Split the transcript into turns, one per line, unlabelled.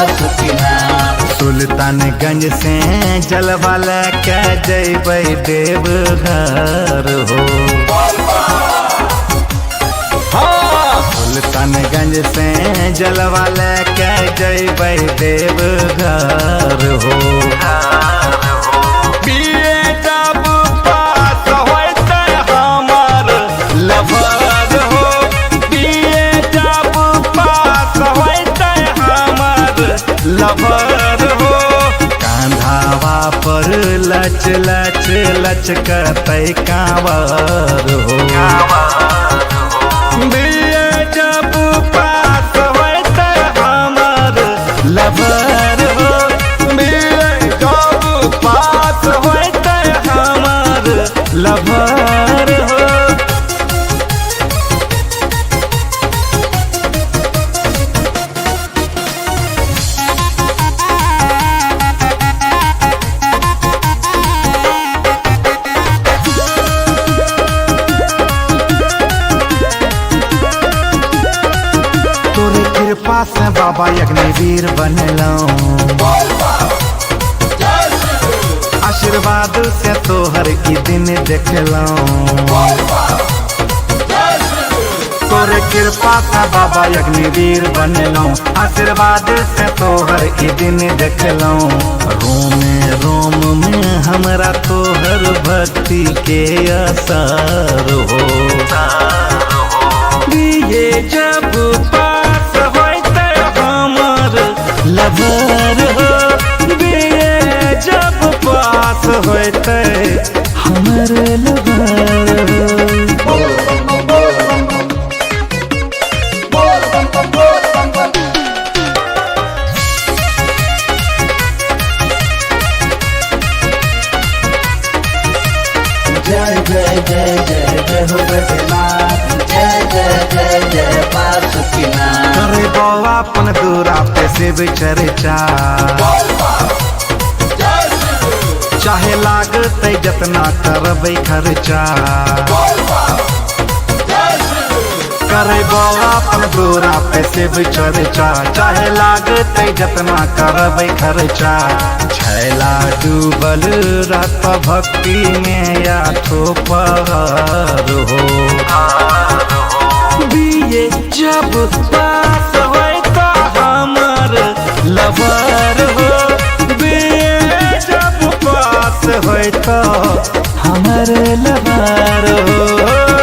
बासुकीनाथ।
सुल्तानगंज से जलवा लेके जैबै देवघर हो। सुल्तानगंज से जलवा लेके जैबै देवघर हो। बीए जब पास होइतै हमर लवर हो। बीए जब पास होइतै हमर लवर हो। कांधावा पर लच लच लचकतै कांवर हो। बीए जब पास होइतै हमर लवर हो। बीए जब पास होइतै हमर लवर हो। तोरे कृपा से बाबा अग्निवीर बनलौं। आशीर्वाद से तोहर की दिन देखलौं। तोरे कृपा से बाबा अग्निवीर बनलौं। आशीर्वाद से तोहर की दिन देखलौं। रोम रोम में हमरा तोहर भक्ति के असर हो। ये जब पास होइतै हमर लवर हो। बीए जब पास होइतै हमर लवर हो।
जय जय जय जय जय हो बैद्यनाथ। जय जय जय जय बासुकीनाथ।
करे बौआ अपन दूरा पे शिव चर्चा। चाहे लागतै जतना करबै खर्चा। करे बौआ अपन दूरा पे शिव चर्चा। चाहे लागतै जतना करबै खर्चा। छैला डूबल रहत भक्ति में आठो पहर हो। बीए जब पास होइतै हमर लवर हो। बीए जब पास होइतै हमर लवर हो।